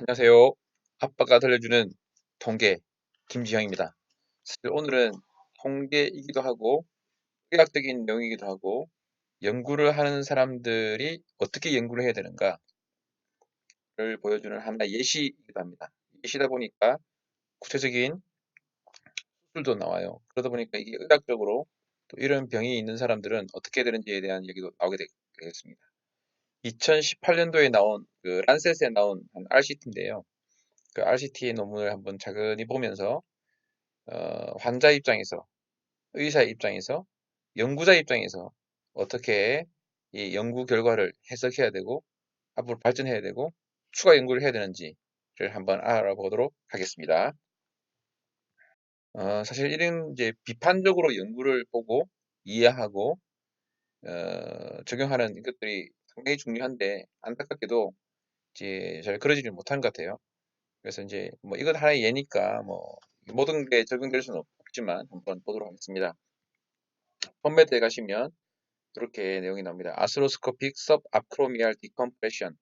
안녕하세요. 아빠가 들려주는 통계 김지영입니다. 사실 오늘은 통계이기도 하고 의학적인 내용이기도 하고 연구를 하는 사람들이 어떻게 연구를 해야 되는가를 보여주는 하나의 예시이기도 합니다. 예시다 보니까 구체적인 수술도 나와요. 그러다 보니까 이게 의학적으로 또 이런 병이 있는 사람들은 어떻게 되는지에 대한 얘기도 나오게 되겠습니다. 2018년도에 나온 그 란셋에 나온 한 RCT인데요. 그 RCT의 논문을 한번 자세히 보면서 환자 입장에서, 의사 입장에서, 연구자 입장에서 어떻게 이 연구 결과를 해석해야 되고 앞으로 발전해야 되고 추가 연구를 해야 되는지를 한번 알아보도록 하겠습니다. 사실 이런 이제 비판적으로 연구를 보고 이해하고 적용하는 이것들이 상당히 중요한데 안타깝게도 이제 잘 그러지를 못한 것 같아요. 그래서 이제 뭐 이것 하나의 예니까 뭐 모든 게 적용될 수는 없지만 한번 보도록 하겠습니다. 펌메드에 가시면 이렇게 내용이 나옵니다. 아스로스코픽 subacromial decompression.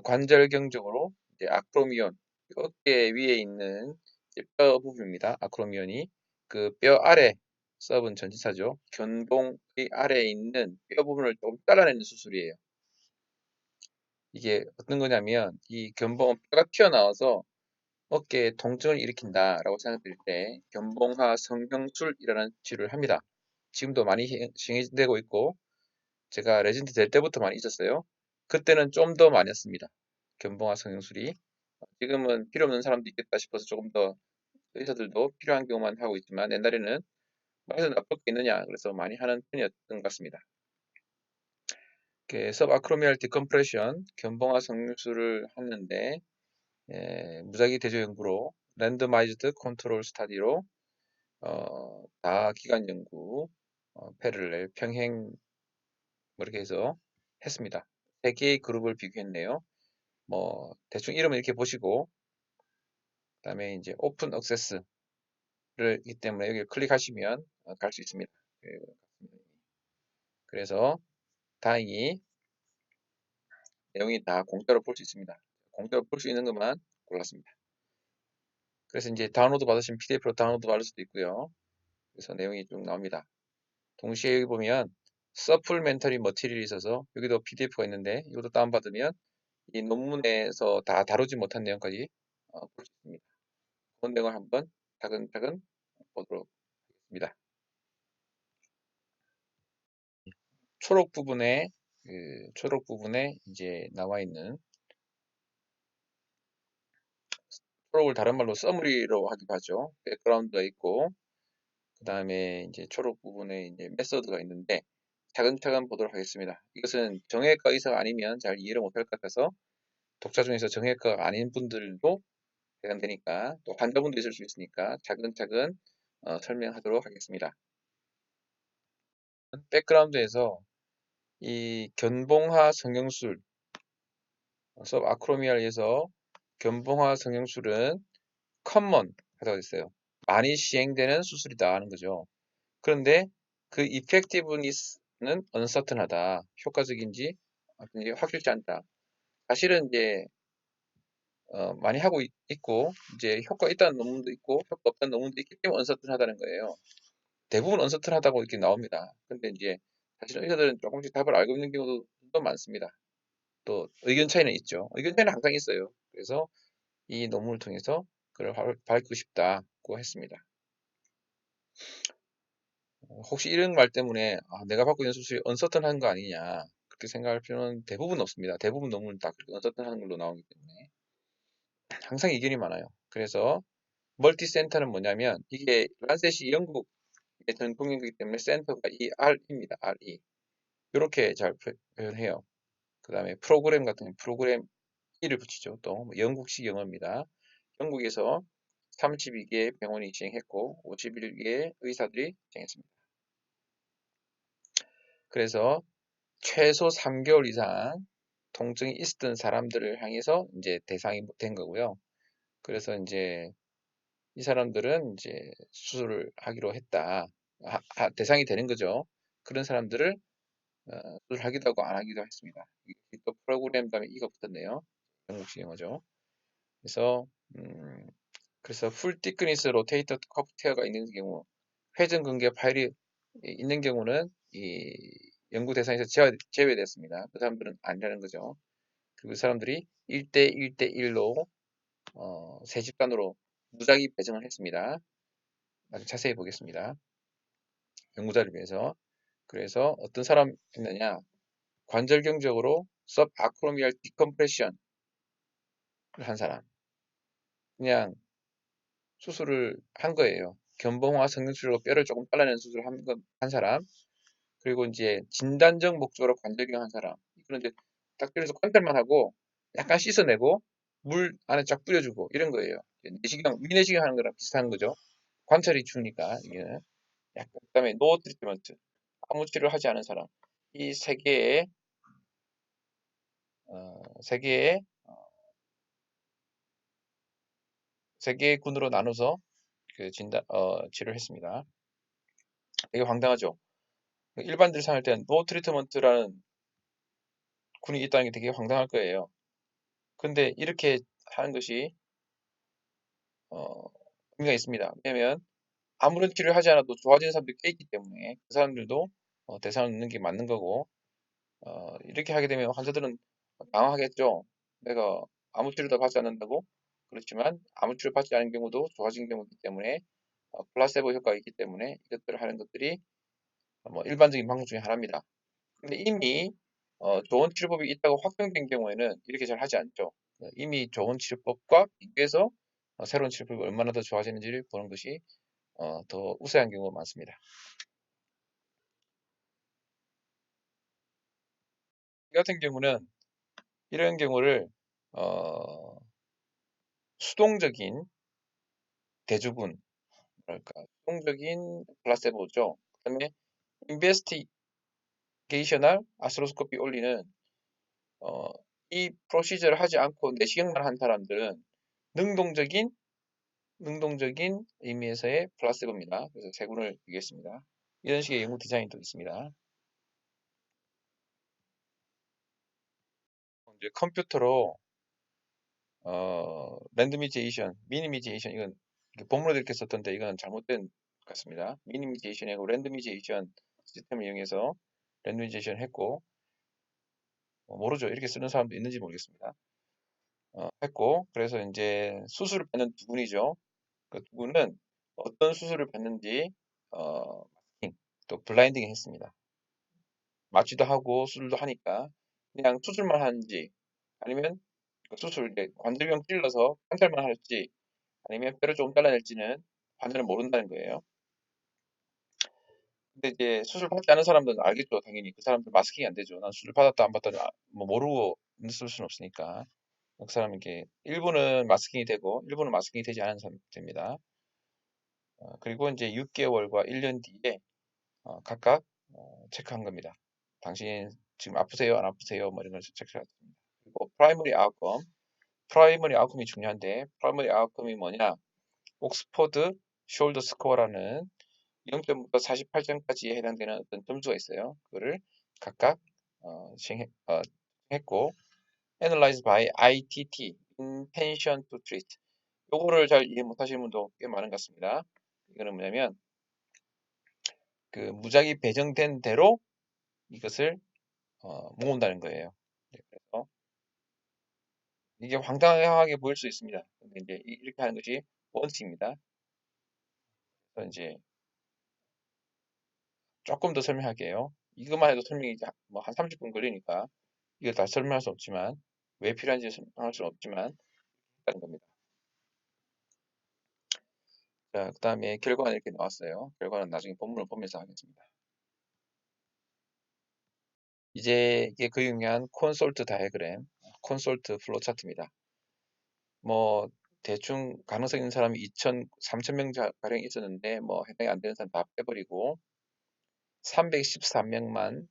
관절경적으로 이제 아크로미온, 어깨 위에 있는 이제 뼈 부분입니다. 아크로미온이 그 뼈 아래, sub은 전치사죠. 견봉의 아래에 있는 뼈 부분을 좀 잘라내는 수술이에요. 이게 어떤 거냐면 이 견봉은 뼈가 튀어나와서 어깨에 통증을 일으킨다라고 생각될 때 견봉하 성형술이라는 치료를 합니다. 지금도 많이 시행되고 있고 제가 레지던트 될 때부터 많이 있었어요. 그때는 좀 더 많이 했습니다. 견봉화 성형술이. 지금은 필요 없는 사람도 있겠다 싶어서 조금 더 의사들도 필요한 경우만 하고 있지만 옛날에는 뭐 해서 나쁠 게 있느냐 그래서 많이 하는 편이었던 것 같습니다. 서브아크로미얼 디컴프레션 견봉화 성형술을 하는데 무작위 대조 연구로 랜더마이즈드 컨트롤 스타디로 다기관 연구, 패럴렐, 평행 뭐 이렇게 해서 했습니다. 세 개의 그룹을 비교했네요. 뭐 대충 이름을 이렇게 보시고 그다음에 이제 오픈 액세스를 있기 때문에 여기 클릭하시면 갈 수 있습니다. 그래서 다행히 내용이 다 공짜로 볼 수 있습니다. 공짜로 볼 수 있는 것만 골랐습니다. 그래서 이제 다운로드 받으시면 PDF로 다운로드 받을 수도 있고요. 그래서 내용이 쭉 나옵니다. 동시에 여기 보면 서플멘터리 머티리얼이 있어서 여기도 PDF가 있는데 이것도 다운받으면 이 논문에서 다 다루지 못한 내용까지 볼 수 있습니다. 그 내용을 한번 차근차근 보도록 하겠습니다. 초록 부분에 이제 나와 있는 초록을 다른 말로 서머리로 하기도 하죠. 백그라운드가 있고 그 다음에 이제 초록 부분에 이제 메서드가 있는데 차근차근 보도록 하겠습니다. 이것은 정형외과 의사가 아니면 잘 이해를 못할 것 같아서 독자 중에서 정형외과가 아닌 분들도 해당되니까 또 환자분도 있을 수 있으니까 차근차근 설명하도록 하겠습니다. 백그라운드에서 이 견봉화 성형술, 서브아크로미알에서 견봉화 성형술은 커먼 하다고 했어요. 많이 시행되는 수술이다 하는 거죠. 그런데 그 effectiveness는 uncertain하다. 효과적인지 확실치 않다. 사실은 이제 많이 하고 있고 이제 효과 있다는 논문도 있고 효과 없다는 논문도 있기 때문에 uncertain하다는 거예요. 대부분 uncertain하다고 이렇게 나옵니다. 근데 이제 사실 의사들은 조금씩 답을 알고 있는 경우도 많습니다. 또 의견 차이는 있죠. 의견 차이는 항상 있어요. 그래서 이 논문을 통해서 그걸 밝히고 싶다고 했습니다. 혹시 이런 말 때문에 내가 받고 있는 수술이 언서턴한 거 아니냐 그렇게 생각할 필요는 대부분 없습니다. 대부분 논문은 다 그렇게 언서턴한 걸로 나오기 때문에 항상 이견이 많아요. 그래서 멀티센터는 뭐냐면 이게 란셋이 영국의 전통이기 때문에 센터가 이 R입니다. RE 이렇게 잘 표현해요. 그 다음에 프로그램 같은 경우 프로그램 E를 붙이죠. 또 영국식 영어입니다. 영국에서 32개 병원이 시행했고 51개 의사들이 시행했습니다. 그래서 최소 3개월 이상 통증이 있었던 사람들을 향해서 이제 대상이 된 거고요. 그래서 이제 이 사람들은 이제 수술을 하기로 했다. 대상이 되는 거죠. 그런 사람들을 수술하기도 하고 안 하기도 했습니다. 또 프로그램 다음에 이거 붙었네요. 영국식 영어죠. 그래서 그래서 풀 티크니스 로테이터 커프 테어가 있는 경우, 회전 근개 파일이 있는 경우는 이 연구 대상에서 제외됐습니다. 그 사람들은 아니라는 거죠. 그 사람들이 1대 1대 1로 세 집단으로 무작위 배정을 했습니다. 아주 자세히 보겠습니다. 연구자를 위해서. 그래서 어떤 사람 했느냐? 관절경적으로 subacromial decompression을 한 사람. 그냥 수술을 한 거예요. 견봉화 성형수술로 뼈를 조금 잘라내는 수술을 한 사람. 그리고 이제 진단적 목적으로 관절경 한 사람. 이거는 이제 딱 때려서 관절만 하고 약간 씻어내고 물 안에 쫙 뿌려주고 이런 거예요. 내시경, 위내시경 하는 거랑 비슷한 거죠. 관찰이 주니까 이게는. 약간 그다음에 노 트리트먼트, 아무 치료를 하지 않은 사람. 이 세 개의 세 개의 군으로 나눠서 그 치료를 했습니다. 되게 황당하죠. 일반들 생각할 때는 노 트리트먼트라는 군이 있다는 게 되게 황당할 거예요. 근데 이렇게 하는 것이 어, 의미가 있습니다. 왜냐하면 아무런 치료를 하지 않아도 좋아지는 사람들이 꽤 있기 때문에 그 사람들도 대상을 넣는 게 맞는 거고, 이렇게 하게 되면 환자들은 당황하겠죠. 내가 아무 치료도 받지 않는다고. 그렇지만 아무 치료 받지 않은 경우도 좋아진 경우이기 때문에 플라세보 효과가 있기 때문에 이것들을 하는 것들이 뭐 일반적인 방법 중에 하나입니다. 근데 이미 좋은 치료법이 있다고 확정된 경우에는 이렇게 잘 하지 않죠. 이미 좋은 치료법과 비교해서 새로운 치료법이 얼마나 더 좋아지는지를 보는 것이 더 우세한 경우가 많습니다. 이 같은 경우는 이런 경우를 어, 수동적인 대주군, 뭐랄까, 수동적인 플라세보죠. 그다음에 인베스티게이셔널 아스로스코피 올리는 어, 이 프로시저를 하지 않고 내시경만 한 사람들은 능동적인 능동적인 의미에서의 플라세보입니다. 그래서 세 군을 비교했습니다. 이런 식의 연구 디자인도 있습니다. 이제 컴퓨터로 랜드미제이션, 미니미제이션, 이건 본문으로 이렇게 썼던데 이건 잘못된 것 같습니다. 미니미제이션하고 랜드미제이션 시스템을 이용해서 랜드미제이션 했고, 모르죠. 이렇게 쓰는 사람도 있는지 모르겠습니다. 했고, 그래서 이제 수술을 받는 두 분이죠. 그 두 분은 어떤 수술을 받는지 마스킹, 또 블라인딩 했습니다. 마취도 하고 수술도 하니까 그냥 수술만 하는지, 아니면 그 수술 이제 관절경 찔러서 관찰만 할지, 아니면 뼈를 조금 잘라낼지는 환자는 모른다는 거예요. 근데 이제 수술 받지 않은 사람들은 알겠죠. 당연히 그 사람들 마스킹이 안 되죠. 난 수술 받았다 안 받았다 뭐 모르고 있을 수는 없으니까. 그 사람에게 일부는 마스킹이 되고 일부는 마스킹이 되지 않은 사람 됩니다. 그리고 이제 6개월과 1년 뒤에 각각 체크한 겁니다. 당신 지금 아프세요? 안 아프세요? 뭐 이런 걸 체크했습니다. 그리고 프라이머리 아웃컴이 중요한데, 프라이머리 아웃컴이 뭐냐? 옥스퍼드 숄더 스코어라는 0점부터 48점까지에 해당되는 어떤 점수가 있어요. 그거를 각각 했고, Analyzed by ITT, Intention to Treat. 요거를 잘 이해 못하시는 분도 꽤 많은 것 같습니다. 이거는 뭐냐면 그 무작위 배정된 대로 이것을 모은다는 거예요. 네, 그래서 이게 황당하게 보일 수 있습니다. 근데 이제 이렇게 하는 것이 원칙입니다. 그래서 이제 조금 더 설명할게요. 이것만 해도 설명이 뭐한 30분 걸리니까 이걸 다 설명할 수 없지만, 왜 필요한지 설명할 수는 없지만 있다는 겁니다. 자, 그 다음에 결과는 이렇게 나왔어요. 결과는 나중에 본문을 보면서 하겠습니다. 이제 이게 그 유명한 콘솔트 다이어그램, 콘솔트 플로 차트입니다. 뭐 대충 가능성 있는 사람이 3,000명 가량 있었는데 뭐 해당이 안 되는 사람 다 빼버리고 313명만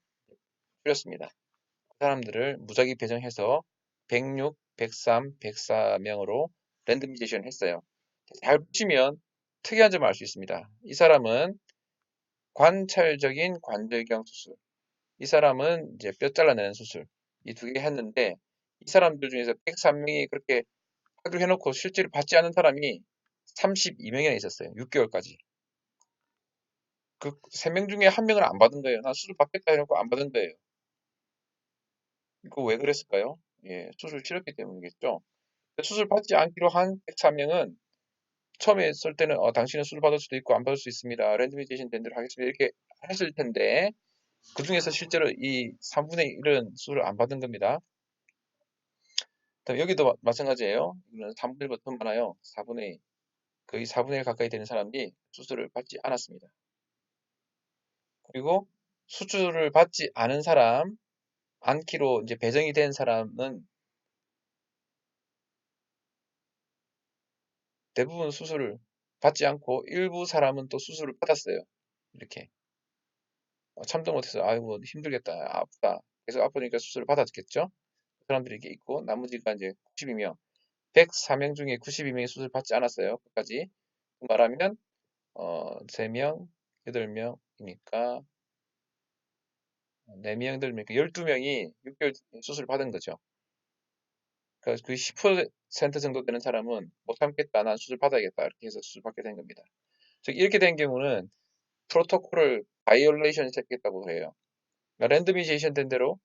줄였습니다. 그 사람들을 무작위 배정해서 106, 103, 104명으로 랜드미제이션 했어요. 잘 보시면 특이한 점을 알 수 있습니다. 이 사람은 관찰적인 관절경 수술, 이 사람은 이제 뼈 잘라내는 수술, 이 두 개 했는데 이 사람들 중에서 103명이 그렇게 하기로 해놓고 실제로 받지 않은 사람이 32명이나 있었어요. 6개월까지. 그 3명 중에 1명은 안 받은 거예요. 난 수술 받겠다 해놓고 안 받은 거예요. 이거 왜 그랬을까요? 예, 수술 싫었기 때문이겠죠. 수술 받지 않기로 한 103명은 처음에 쓸 때는 당신은 수술 받을 수도 있고 안 받을 수 있습니다. 랜드미제이션 된 대로 하겠습니다. 이렇게 했을 텐데 그 중에서 실제로 이 3분의 1은 수술을 안 받은 겁니다. 여기도 마찬가지예요. 이거는 3분의 1보다 더 많아요. 4분의 1. 거의 4분의 1 가까이 되는 사람이 수술을 받지 않았습니다. 그리고 수술을 받지 않은 사람, 않기로 이제 배정이 된 사람은 대부분 수술을 받지 않고 일부 사람은 또 수술을 받았어요. 이렇게. 참도 못해서 아이고 힘들겠다. 아프다. 계속 아프니까 수술을 받았겠죠. 그 사람들이 이렇게 있고 나머지가 이제 92명. 104명 중에 92명이 수술 받지 않았어요. 끝까지. 말하면 3명, 8명이니까 4명, 8명, 12명이 6개월 수술 받은 거죠. 그래서 그 10% 정도 되는 사람은 못 참겠다. 난 수술 받아야겠다. 이렇게 해서 수술 받게 된 겁니다. 즉 이렇게 된 경우는 프로토콜을 바이올레이션 했겠다고 해요. 그러니까 랜드미제이션 된 대로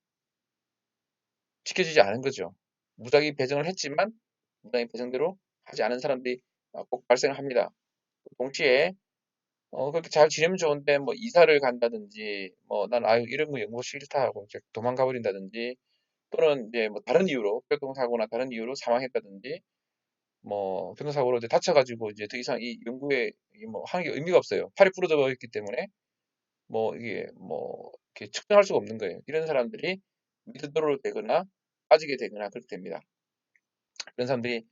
지켜지지 않은 거죠. 무작위 배정을 했지만 무작위 배정대로 하지 않은 사람들이 꼭 발생을 합니다. 동시에 그렇게 잘 지내면 좋은데 뭐 이사를 간다든지 뭐 난 아유 이런 거 연구 싫다 하고 이제 도망가 버린다든지 또는 이제 뭐 다른 이유로 교통사고나 다른 이유로 사망했다든지 뭐 교통사고로 이제 다쳐가지고 이제 더 이상 이 연구에 뭐 하는 게 의미가 없어요. 팔이 부러져 버렸기 때문에 뭐 이게 뭐 이렇게 측정할 수가 없는 거예요. 이런 사람들이 미드로를 되거나 빠지게 되거나 그렇게 됩니다. 그런 사람들이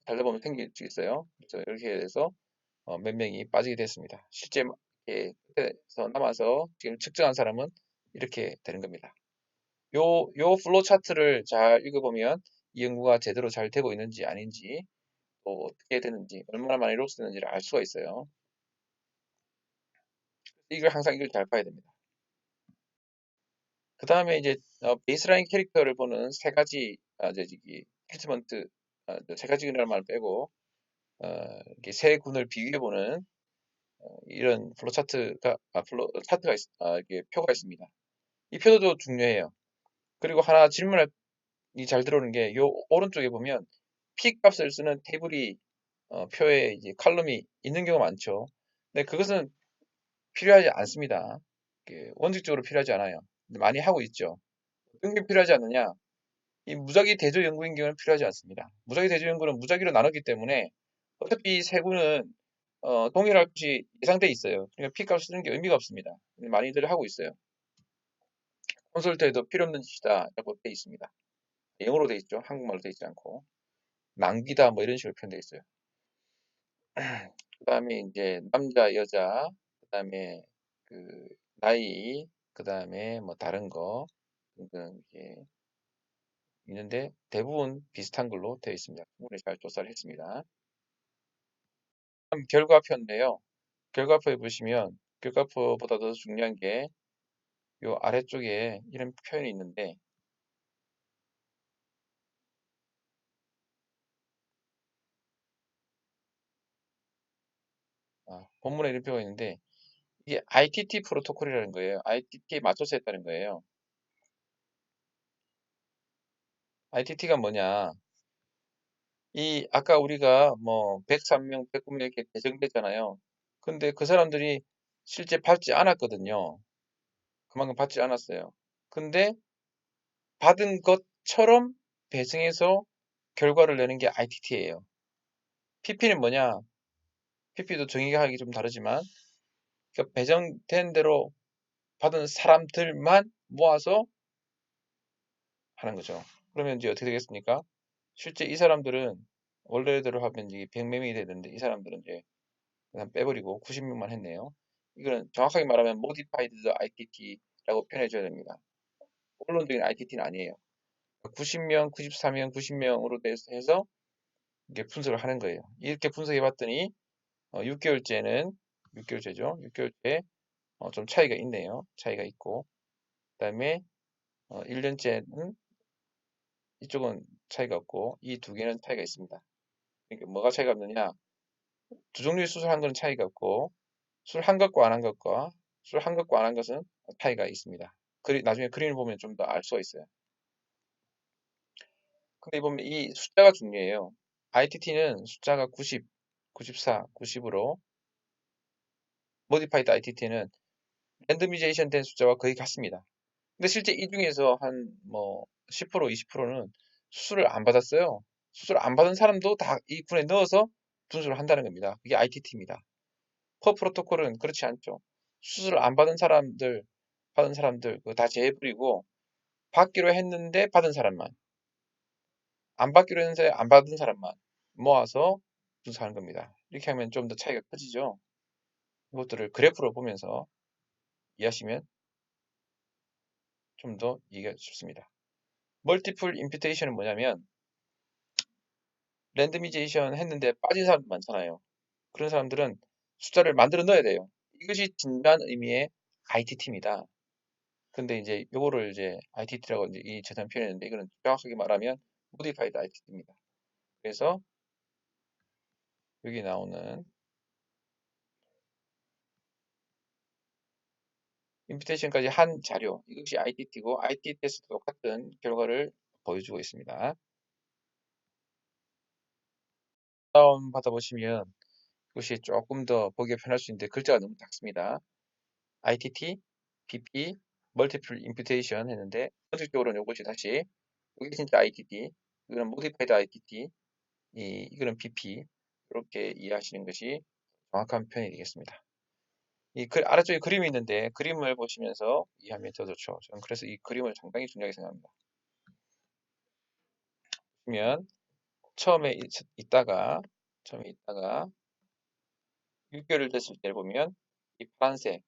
달다 보면 생길 수 있어요. 그래서 이렇게 해서 몇 명이 빠지게 됐습니다. 실제 끝에서 남아서 지금 측정한 사람은 이렇게 되는 겁니다. 요 플로 차트를 잘 읽어보면 이 연구가 제대로 잘 되고 있는지 아닌지 또 어떻게 되는지 얼마나 많이 로스 되는지를 알 수가 있어요. 이걸 항상 이걸 잘 봐야 됩니다. 그 다음에 이제 베이스라인 캐릭터를 보는 세 가지 이제 트리트먼트 세 가지 말 빼고 이렇게 세 군을 비교해 보는 이런 플로 차트가 플로 차트가 이게 표가 있습니다. 이 표도 중요해요. 그리고 하나 질문이 잘 들어오는 게 요 오른쪽에 보면 P 값을 쓰는 테이블이 표에 이제 칼럼이 있는 경우가 많죠. 근데 그것은 필요하지 않습니다. 원칙적으로 필요하지 않아요. 근데 많이 하고 있죠. 어떤 게 필요하지 않느냐? 이 무작위 대조 연구인 경우는 필요하지 않습니다. 무작위 대조 연구는 무작위로 나누기 때문에 어차피 이 세구는 동일할 것이 예상돼 있어요. 그러니까 P 값을 쓰는 게 의미가 없습니다. 근데 많이들 하고 있어요. 콘솔트에도 필요 없는 짓이다 라고 돼 있습니다. 영어로 돼 있죠. 한국말로 돼 있지 않고. 낭비다 뭐 이런 식으로 표현돼 있어요. 그 다음에 이제 남자, 여자, 그 다음에 그 나이, 그 다음에 뭐 다른 거 등등 이게 있는데 대부분 비슷한 걸로 되어 있습니다. 충분히 잘 조사를 했습니다. 다음 결과표인데요. 결과표에 보시면 결과표보다 더 중요한 게 이 아래쪽에 이런 표현이 있는데 본문에 이런 표가 있는데 이게 ITT 프로토콜이라는 거예요. ITT에 맞춰서 했다는 거예요. ITT가 뭐냐? 이 아까 우리가 뭐 103명, 109명 이렇게 배정됐잖아요. 근데 그 사람들이 실제 받지 않았거든요. 그만큼 받지 않았어요. 근데 받은 것처럼 배정해서 결과를 내는 게 ITT예요. PP는 뭐냐? PP도 정의하기 좀 다르지만 그러니까 배정된 대로 받은 사람들만 모아서 하는 거죠. 그러면 이제 어떻게 되겠습니까? 실제 이 사람들은 원래대로 하면 이게 100명이 되는데 이 사람들은 이제 그냥 빼버리고 90명만 했네요. 이거는 정확하게 말하면 modified ITT라고 표현해줘야 됩니다. 본론적인 ITT는 아니에요. 90명, 94명, 90명으로 해서 이렇게 분석을 하는 거예요. 이렇게 분석해 봤더니 6개월째는 6개월째죠. 6개월째 좀 차이가 있네요. 차이가 있고 그다음에 1년째는 이쪽은 차이가 없고 이 두 개는 차이가 있습니다. 그러니까 뭐가 차이가 없느냐? 두 종류의 수술한 거는 차이가 없고 수술 한 것과 안 한 것과 수술 한 것과 안 한 것은 차이가 있습니다. 나중에 그림을 보면 좀 더 알 수가 있어요. 근데 보면 이 숫자가 중요해요. ITT는 숫자가 90, 94, 90으로 modified ITT는 랜더미제이션 된 숫자와 거의 같습니다. 근데 실제 이 중에서 한 뭐 10%, 20%는 수술을 안 받았어요. 수술 안 받은 사람도 다 이 군에 넣어서 분수를 한다는 겁니다. 이게 ITT입니다. 퍼 프로토콜은 그렇지 않죠. 수술을 안 받은 사람들 그거 다 제해버리고 받기로 했는데 받은 사람만, 안 받기로 했는데 안 받은 사람만 모아서 분수하는 겁니다. 이렇게 하면 좀 더 차이가 커지죠. 이것들을 그래프로 보면서 이해하시면 좀 더 이해가 쉽습니다. 멀티플 임퓨테이션은 뭐냐면 랜드미제이션 했는데 빠진 사람도 많잖아요. 그런 사람들은 숫자를 만들어 넣어야 돼요. 이것이 진단 의미의 ITT입니다. 근데 이제 요거를 이제 ITT라고 이제 이 재단 표현했는데 이거는 정확하게 말하면 Modified ITT입니다. 그래서 여기 나오는 임퓨테이션까지 한 자료 이것이 ITT고 ITT에서 똑같은 결과를 보여주고 있습니다. 다운 받아보시면 이것이 조금 더 보기가 편할 수 있는데 글자가 너무 작습니다. ITT, BP, Multiple Imputation 했는데 원칙적으로는 이것이 다시 이게 진짜 ITT, 이거는 Modified ITT, 이거는 BP 이렇게 이해하시는 것이 정확한 표현이 되겠습니다. 이 아래쪽에 그림이 있는데 그림을 보시면서 이해하면 더 좋죠. 저는 그래서 이 그림을 상당히 중요하게 생각합니다. 보면 처음에 있다가 6개월 됐을 때 보면 이 파란색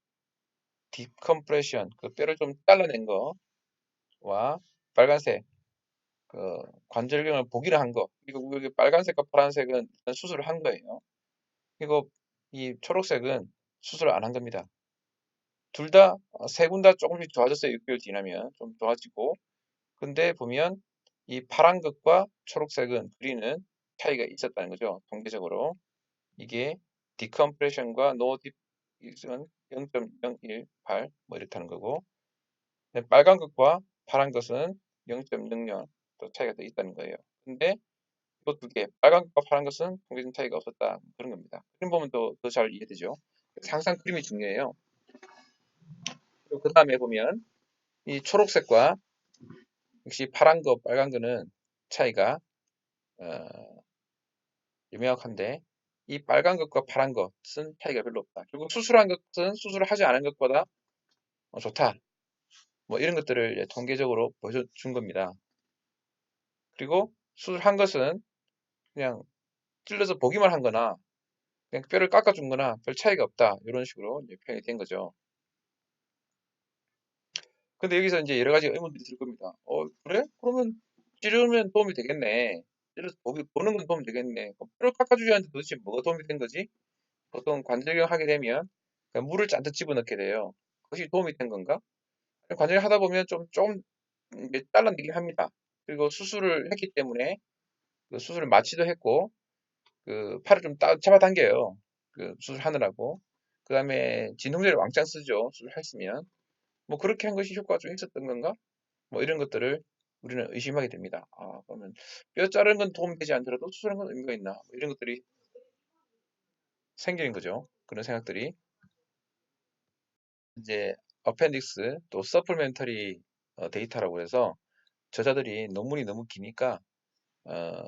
디컴프레션 그 뼈를 좀 잘라낸 거와 빨간색 그 관절경을 보기를 한 거, 그리고 여기 빨간색과 파란색은 일단 수술을 한 거예요. 그리고 이 초록색은 수술을 안 한 겁니다. 둘 다, 세 군 다 조금씩 좋아졌어요. 6개월 지나면 좀 좋아지고. 근데 보면 이 파란 것과 초록색은 그린은 차이가 있었다는 거죠. 통계적으로. 이게 디컴프레션과 노 딥은 0.018 뭐 이렇다는 거고. 빨간 것과 파란 것은 0.00 또 차이가 더 있다는 거예요. 근데 이 두 개, 빨간 것과 파란 것은 통계적 차이가 없었다. 그런 겁니다. 그림 보면 더 잘 이해되죠. 항상 그림이 중요해요. 그리고 그 다음에 보면 이 초록색과 역시 파란 거, 빨간 거는 차이가 어, 명확한데 이 빨간 것과 파란 것은 차이가 별로 없다. 결국 수술한 것은 수술을 하지 않은 것보다 좋다. 뭐 이런 것들을 통계적으로 보여준 겁니다. 그리고 수술한 것은 그냥 찔러서 보기만 한 거나 그냥 뼈를 깎아준 거나 별 차이가 없다. 이런 식으로 이제 표현이 된 거죠. 근데 여기서 이제 여러 가지 의문들이 들 겁니다. 그래? 그러면 찌르면 도움이 되겠네. 찔러서 보는 건 도움이 되겠네. 그럼 뼈를 깎아주지 않는데 도대체 뭐가 도움이 된 거지? 보통 관절경 하게 되면 그냥 물을 잔뜩 집어넣게 돼요. 그것이 도움이 된 건가? 관절 하다 보면 좀 잘라내긴 합니다. 그리고 수술을 했기 때문에 그 수술을 마취도 했고 그 팔을 좀 잡아당겨요. 그 수술하느라고. 그 다음에 진통제를 왕창 쓰죠. 수술했으면. 뭐 그렇게 한 것이 효과가 좀 있었던 건가? 뭐 이런 것들을 우리는 의심하게 됩니다. 그러면 뼈 자르는 건 도움이 되지 않더라도 수술한 건 의미가 있나? 뭐 이런 것들이 생기는 거죠. 그런 생각들이. 이제 어펜딕스 또 서플멘터리 데이터라고 해서 저자들이 논문이 너무 기니까 어,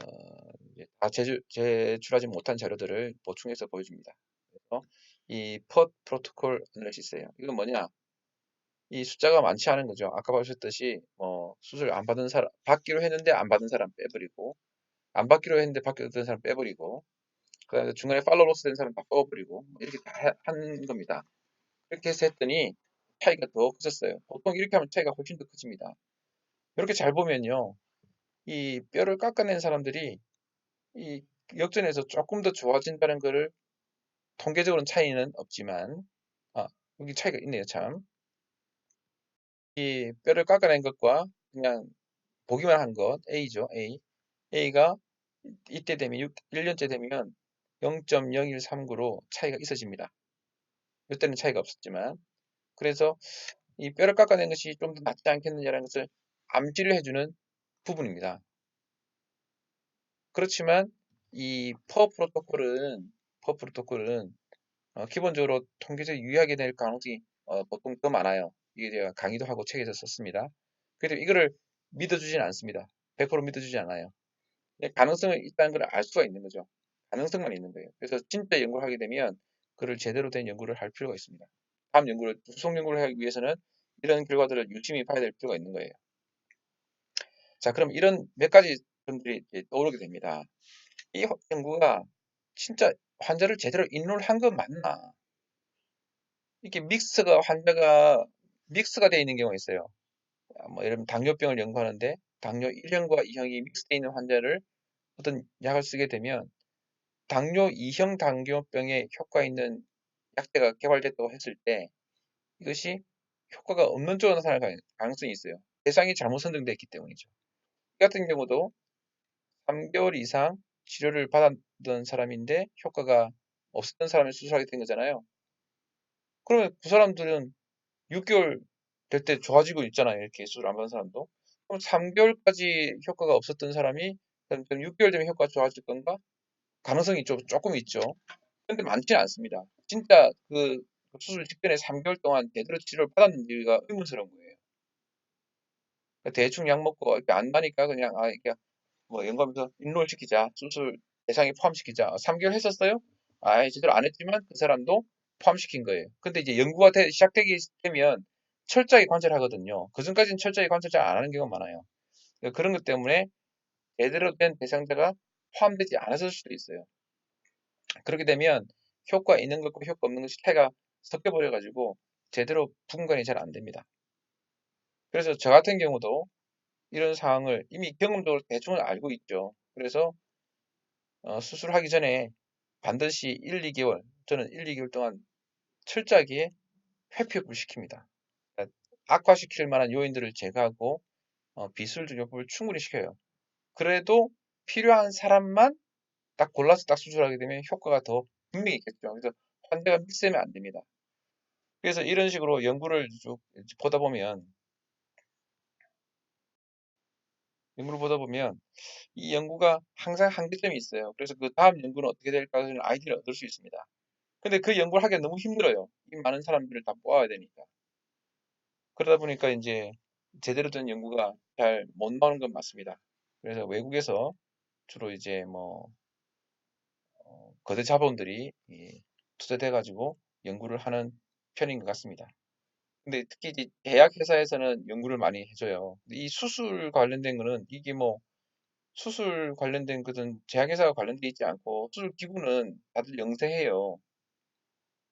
이제 다 제출하지 못한 자료들을 보충해서 보여줍니다. 그래서 이 POT 프로토콜 애널리시스예요. 이건 뭐냐? 이 숫자가 많지 않은 거죠. 아까 보셨듯이 수술 안 받은 사람 받기로 했는데 안 받은 사람 빼버리고 안 받기로 했는데 받기로 사람 빼버리고 그다음에 중간에 팔로우 로스 된 사람 다 빼버리고 이렇게 다 한 겁니다. 이렇게 해서 했더니 차이가 더 커졌어요. 보통 이렇게 하면 차이가 훨씬 더 커집니다. 이렇게 잘 보면요. 이 뼈를 깎아낸 사람들이 이 역전에서 조금 더 좋아진다는 것을 통계적으로는 차이는 없지만 여기 차이가 있네요, 참. 이 뼈를 깎아낸 것과 그냥 보기만 한 것, A죠, A. A가 이때 되면 1년째 되면 0.0139로 차이가 있어집니다. 이때는 차이가 없었지만. 그래서 이 뼈를 깎아낸 것이 좀 더 낫지 않겠느냐라는 것을 암시를 해주는 부분입니다. 그렇지만 이 퍼 프로토콜은 기본적으로 통계적 유의하게 될 가능성이 보통 더 많아요. 이게 제가 강의도 하고 책에서 썼습니다. 그래도 이거를 믿어주진 않습니다. 100% 믿어주지 않아요. 가능성이 있다는 걸 알 수가 있는 거죠. 가능성만 있는 거예요. 그래서 진짜 연구를 하게 되면 그를 제대로 된 연구를 할 필요가 있습니다. 다음 연구를, 후속 연구를 하기 위해서는 이런 결과들을 유심히 봐야 될 필요가 있는 거예요. 자, 그럼 이런 몇 가지 점들이 떠오르게 됩니다. 이 연구가 진짜 환자를 제대로 인롤한 건 맞나? 이렇게 환자가 믹스가 되어 있는 경우가 있어요. 뭐 예를 들면 당뇨병을 연구하는데 당뇨 1형과 2형이 믹스되어 있는 환자를 어떤 약을 쓰게 되면 당뇨 2형 당뇨병에 효과 있는 약제가 개발됐다고 했을 때 이것이 효과가 없는 쪽으로 나타날 가능성이 있어요. 대상이 잘못 선정됐기 때문이죠. 이 같은 경우도 3개월 이상 치료를 받았던 사람인데 효과가 없었던 사람을 수술하게 된 거잖아요. 그러면 그 사람들은 6개월 될 때 좋아지고 있잖아요. 이렇게 수술 안 받은 사람도. 그럼 3개월까지 효과가 없었던 사람이 그럼 6개월 되면 효과가 좋아질 건가? 가능성이 조금 있죠. 근데 많지는 않습니다. 진짜 그 수술 직전에 3개월 동안 제대로 치료를 받았는지가 의문스러운 거예요. 그러니까 대충 약 먹고 이렇게 안 나니까 그냥 이게 뭐 연구하면서 인롤 시키자, 수술 대상에 포함시키자. 3개월 했었어요? 제대로 안 했지만 그 사람도 포함시킨 거예요. 근데 이제 연구가 시작되기 되면 철저하게 관찰하거든요. 그전까지는 철저하게 관찰 잘 안 하는 경우가 많아요. 그러니까 그런 것 때문에 제대로 된 대상자가 포함되지 않았을 수도 있어요. 그렇게 되면 효과 있는 것과 효과 없는 것이 차이가 섞여버려가지고 제대로 분간이 잘 안 됩니다. 그래서 저 같은 경우도 이런 상황을 이미 경험적으로 대충은 알고 있죠. 그래서 수술하기 전에 반드시 1, 2개월, 저는 1, 2개월 동안 철저하게 회피를 시킵니다. 그러니까 악화시킬 만한 요인들을 제거하고 비술적 요법을 충분히 시켜요. 그래도 필요한 사람만 딱 골라서 딱 수술하게 되면 효과가 더 분명히 있겠죠. 그래서 환자가 믹스되면 안 됩니다. 그래서 이런 식으로 연구를 보다 보면 이 연구가 항상 한계점이 있어요. 그래서 그 다음 연구는 어떻게 될까 하는 아이디어를 얻을 수 있습니다. 근데 그 연구를 하기가 너무 힘들어요. 이 많은 사람들을 다 모아야 되니까. 그러다 보니까 이제 제대로 된 연구가 잘 못 나오는 건 맞습니다. 그래서 외국에서 주로 이제 뭐 거대 자본들이 투자돼 가지고 연구를 하는 편인 것 같습니다. 근데 특히 이제 제약회사에서는 연구를 많이 해줘요. 근데 이 수술 관련된 거는 이게 뭐 수술 관련된 것은 제약회사가 관련돼 있지 않고 수술 기구는 다들 영세해요.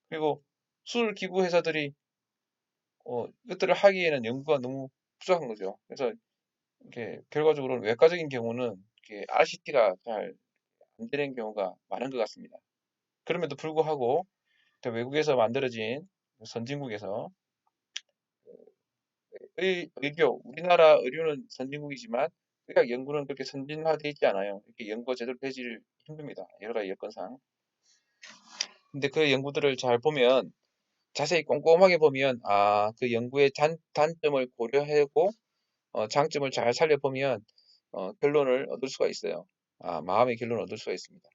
그리고 수술 기구 회사들이 이것들을 하기에는 연구가 너무 부족한 거죠. 그래서 이렇게 결과적으로 외과적인 경우는 이렇게 RCT가 잘 안 되는 경우가 많은 것 같습니다. 그럼에도 불구하고 외국에서 만들어진 선진국에서 우리나라 의료는 선진국이지만 의학 연구는 그렇게 선진화되어 있지 않아요. 이렇게 연구가 제대로 되지를 힘듭니다. 여러 가지 여건상. 근데 그 연구들을 잘 보면 자세히 꼼꼼하게 보면 그 연구의 단점을 고려하고 장점을 잘 살려보면 결론을 얻을 수가 있어요. 마음의 결론을 얻을 수가 있습니다.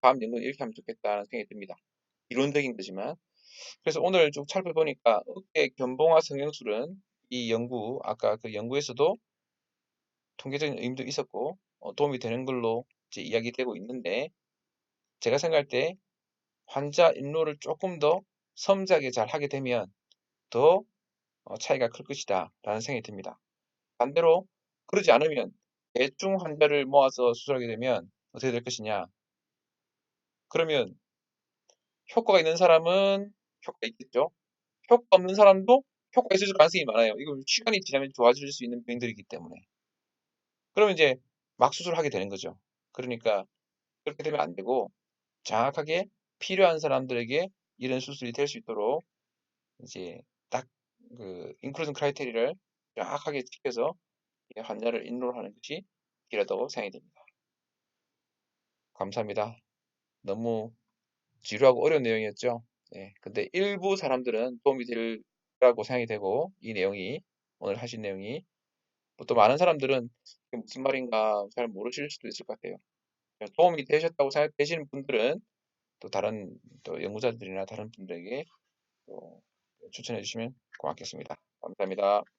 다음 연구는 이렇게 하면 좋겠다는 생각이 듭니다. 이론적인 거지만. 그래서 오늘 쭉 살펴보니까 어깨 견봉화 성형술은 이 연구, 아까 그 연구에서도 통계적인 의미도 있었고 도움이 되는 걸로 이제 이야기되고 있는데 제가 생각할 때 환자 인로를 조금 더 섬세하게 잘 하게 되면 더 차이가 클 것이다 라는 생각이 듭니다. 반대로 그러지 않으면 대충 환자를 모아서 수술하게 되면 어떻게 될 것이냐? 그러면 효과가 있는 사람은 효과 있겠죠? 효과 없는 사람도 효과 있을 가능성이 많아요. 이거 시간이 지나면 좋아질 수 있는 병들이기 때문에. 그러면 이제 막 수술하게 되는 거죠. 그러니까 그렇게 되면 안 되고 정확하게 필요한 사람들에게 이런 수술이 될 수 있도록 이제 딱 그 인클루전 크라이테리를 정확하게 지켜서 이 환자를 인로하는 것이 필요하다고 생각이 됩니다. 감사합니다. 너무 지루하고 어려운 내용이었죠. 네, 근데 일부 사람들은 도움이 될 거라고 생각이 되고 이 내용이 오늘 하신 내용이 또 많은 사람들은 이게 무슨 말인가 잘 모르실 수도 있을 것 같아요. 도움이 되셨다고 생각되시는 분들은 또 다른 또 연구자들이나 다른 분들에게 또 추천해 주시면 고맙겠습니다. 감사합니다.